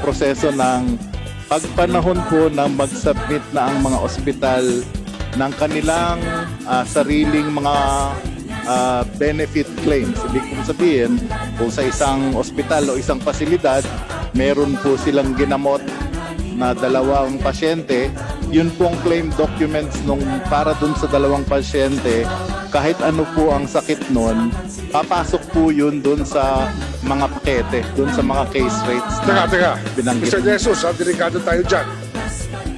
proseso ng pagpanahon po ng mag-submit na ang mga ospital ng kanilang sariling mga benefit claims. Ibig kong sabihin, kung sa isang ospital o isang pasilidad, meron po silang ginamot na 2 pasyente, yun pong claim documents nung para dun sa 2 pasyente, kahit ano po ang sakit nun, papasok po yun dun sa mga pakete, dun sa mga case rates na Teka. binanggit. Mr. Jesus, delikado tayo dyan.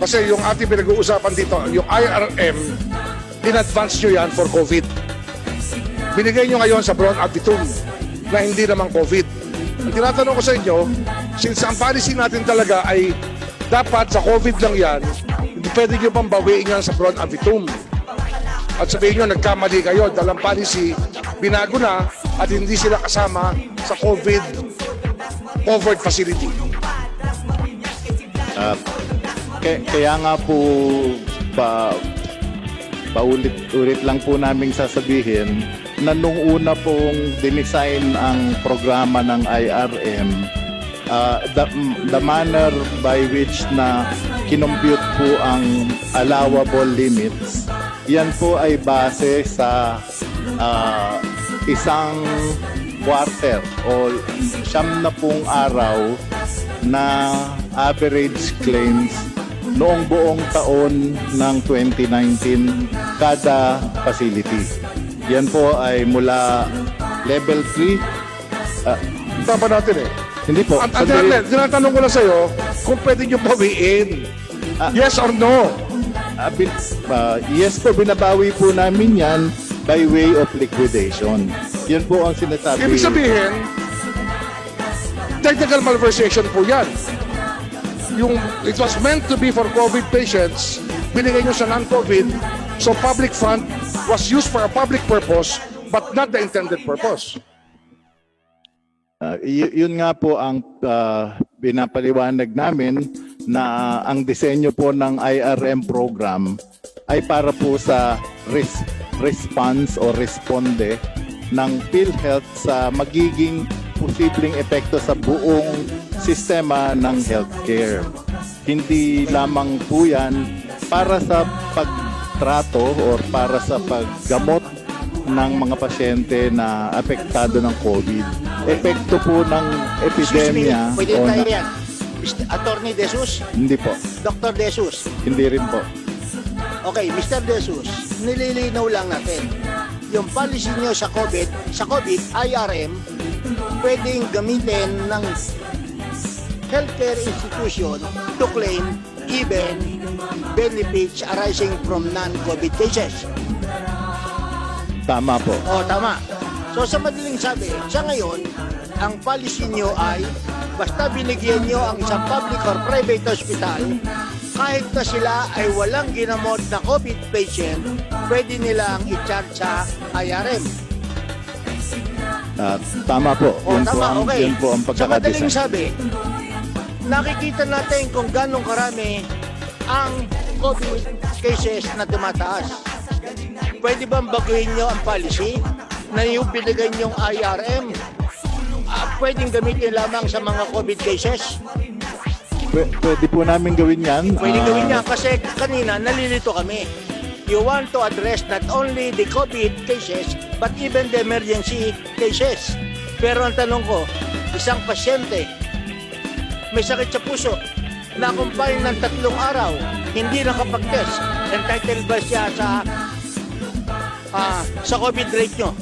Kasi yung ating pinag-uusapan dito, yung IRM, in-advance nyo yan for COVID. Binigay nyo ngayon sa Bron Avitum na hindi naman COVID. Ang tinatanong ko sa inyo, since ang policy natin talaga ay dapat sa COVID lang yan, hindi pwede nyo pang bawiin yan sa Bron Avitum. At sabihin nyo, nagkamali kayo, dalang policy, binago na at hindi sila kasama sa COVID covered facility. Kaya nga po paulit-ulit lang po naming sasabihin na nung una pong dinesign ang programa ng IRM, the manner by which na kinompute po ang allowable limits, yan po ay base sa isang quarter o 9 araw na average claims noong buong taon ng 2019 kada facility. Yan po ay mula level 3. Tama natin eh. Hindi po. Ang tinatanong ko lang sa'yo, kung pwede nyo bawiin. Yes or no? Yes po, binabawi po namin yan by way of liquidation. Yan po ang sinasabi. Ibig sabihin, technical malversation po yan. It was meant to be for COVID patients, binigay nyo sa non-COVID, so public fund was used for a public purpose but not the intended purpose. Yun nga po ang pinapaliwanag namin na ang disenyo po ng IRM program ay para po sa response o responde ng PhilHealth sa magiging posibleng epekto sa buong sistema ng healthcare. Hindi lamang po yan para sa pagtrato o para sa paggamot ng mga pasyente na apektado ng COVID. Epekto po ng epidemya. Pwede tayo yan. Attorney De Jesus? Hindi po. Dr. De Jesus? Hindi rin po. Okay, Mr. De Jesus, nililinaw lang natin. Yung policy nyo sa COVID, IRM, pwedeng gamitin ng healthcare institution to claim even benefits arising from non-COVID cases. Tama po. O, tama. So, sa madaling sabi, sa ngayon, ang policy nyo ay basta binigyan nyo ang isang public or private hospital, kahit na sila ay walang ginamot na COVID patient, pwede nilang i-charge sa IRM. Tama po. O, Yun po tama, ang, okay. yun po ang Sa madaling pagkakadesign. sabi, nakikita natin kung ganong karami ang COVID cases na tumataas. Pwede bang baguhin nyo ang policy na yung binigay nyong IRM pwedeng gamitin lamang sa mga COVID cases? Pwede po namin gawin yan. Pwede gawin niya kasi kanina nalilito kami. You want to address not only the COVID cases but even the emergency cases. Pero ang tanong ko, isang pasyente may sakit sa puso, na-confine ng 3 araw, hindi nakapag-test, entitled ba siya sa COVID rate nyo?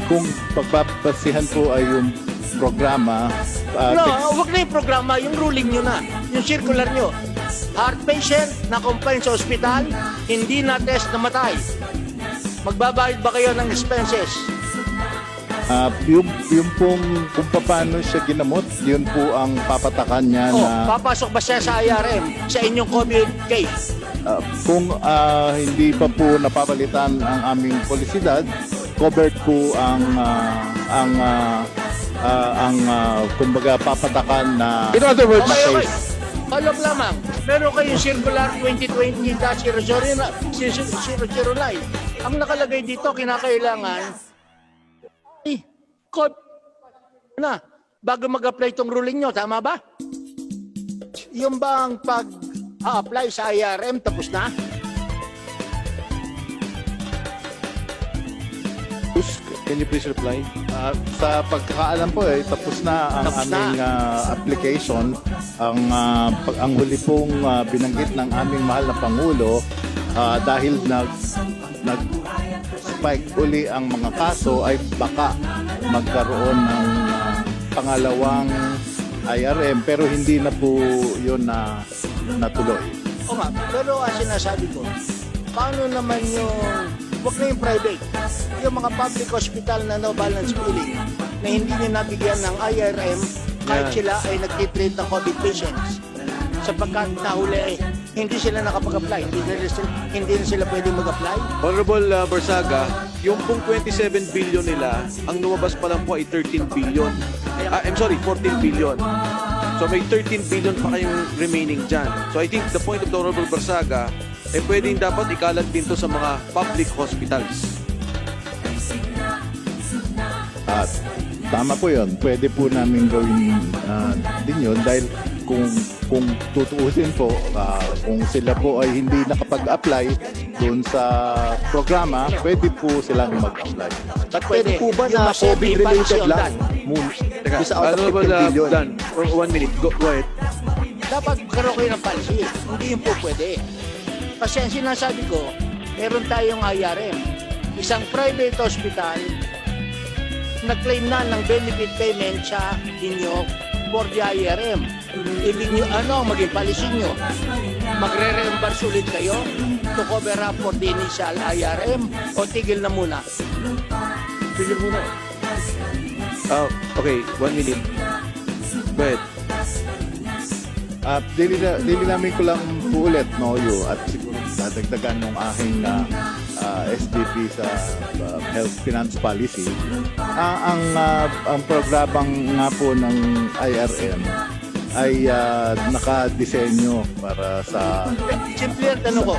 Kung pagbabasihan po ay yung programa, No, wag na yung programa, yung ruling nyo na, yung circular nyo. Heart patient na confine sa ospital, hindi na test namatay. Magbabayad ba kayo ng expenses? Yung pong kung paano siya ginamot, yun po ang papatakan niya O, na papasok ba siya sa IRM sa inyong COVID case? kung hindi pa po napapalitan ang aming polisidad, covered po ang kumbaga papatakan na In other words, Okay. Follow up lamang. Meron kayong Circular 2020-009. Ang nakalagay dito, kinakailangan code na bago mag-apply itong ruling nyo. Tama ba? Yung bang pag-apply sa IRM tapos na? Can you please reply? sa pagkakaalam po tapos na ang Tapos na. aming application. Ang huli pong binanggit ng aming mahal na Pangulo dahil nag-spike uli ang mga kaso ay baka magkaroon ng pangalawang IRM pero hindi na po yun na natuloy. O nga, pero ang sinasabi ko, paano naman yung, wag na yung private, yung mga public hospital na no balance billing na hindi nyo nabigyan ng IRM kahit sila ay nagtitreat ng COVID patients. Sapagkat nahuli hindi sila nakapag-apply, hindi na sila pwede mag-apply. Honorable Barsaga, yung pong 27 billion nila, ang lumabas pa lang po ay 13 billion. 14 billion. So may 13 billion pa kayong remaining dyan. So I think the point of the Honorable Barsaga, pwedeng dapat ikalat din to sa mga public hospitals. At tama po yun. Pwede po namin gawin din yun dahil kung tutuusin po, kung sila po ay hindi nakapag-apply doon sa programa, pwede po silang mag-apply. But pwede po ba yung na mas heavy COVID-related function lang? Teka, Isa out of Honorable 15 billion. Dan, for 1 minute, go ahead. dapat magkaroon kayo ng policy. Hindi yun po pwede. Kasi ang sinasabi ko, meron tayong IRM. Isang private hospital nag-claim na ng benefit payment sa inyo for the IRM. Ibig nyo, ano ang maging policy nyo? Magre-reimburse ulit kayo to cover up for the initial IRM o tigil na muna? Tigil muna. Okay, 1 minute. Go ahead. Dili namin ko lang po ulit, Noyo, at siguro dadagdagan ng aking SDP sa Health Finance Policy. Ang programang nga po ng IRM ay nakadesenyo para sa... Simple ang tanong ko.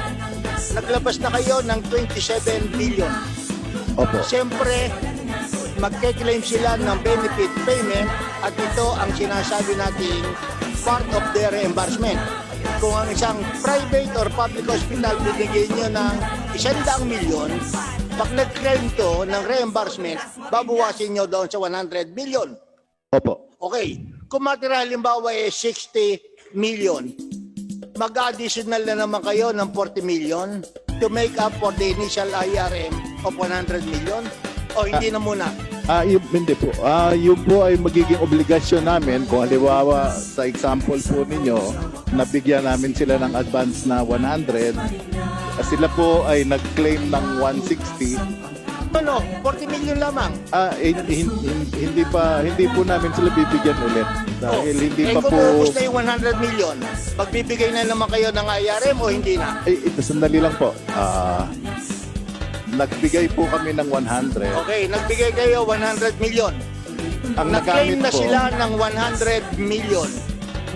Naglabas na kayo ng 27 billion. Opo. Siyempre, magke-claim sila ng benefit payment at ito ang sinasabi nating part of their reimbursement. Kung ang isang private or public hospital binigyan nyo ng 100 milyon, pag nag-claim to ng reimbursement, babawasin nyo doon sa 100 million. Opo. Okay, kung matira halimbawa 60 million, mag-additional na naman kayo ng 40 million to make up for the initial IRM of 100 million? O hindi na muna? Hindi po. Yun po ay magiging obligasyon namin kung halimbawa sa example po ninyo, nabigyan namin sila ng advance na 100, sila po ay nag-claim ng 160. Ano, 40 million lamang. Hindi po namin sila bibigyan ulit dahil hindi pa kung po maubos na yung 100 million, magbibigay na naman kayo ng IRM o hindi na? ito sandali lang po. Nagbigay po kami ng 100. Okay, nagbigay kayo 100 million. Ang Nag-claim nagamit na po, sila ng 100 million.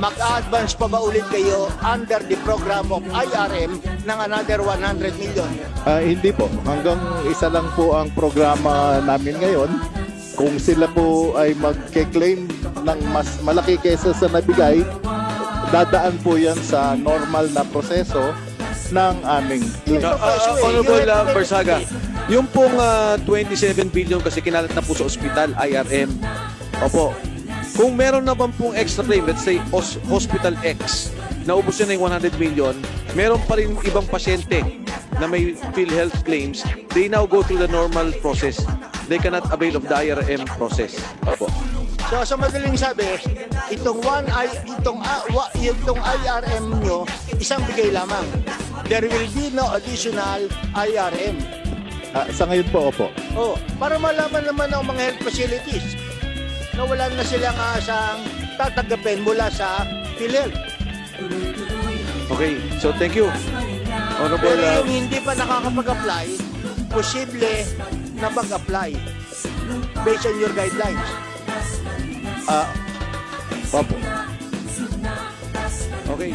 Mag-advance pa ba ulit kayo under the program of IRM ng another 100 million? hindi po. Hanggang isa lang po ang programa namin ngayon. Kung sila po ay mag-claim ng mas malaki kaysa sa nabigay, dadaan po yan sa normal na proseso ng aming claim. Honorable Barsaga, yung pong 27 billion kasi kinalat na po sa ospital, IRM. Opo. Kung meron naman pong extra claim, let's say Hospital X, naubos na yung 100 million, meron pa rin ibang pasyente na may PhilHealth claims, they now go through the normal process. They cannot avail of the IRM process. Opo. So sa madaling sabi, itong IRM nyo, isang bigay lamang. There will be no additional IRM. Sa ngayon po, opo. Oh, para malaman naman ng mga health facilities na wala na silang asang tatanggapin mula sa PhilHealth. Okay, so thank you. Honorable, Pero yung hindi pa nakakapag-apply, posible na mag-apply based on your guidelines. Opo. okay.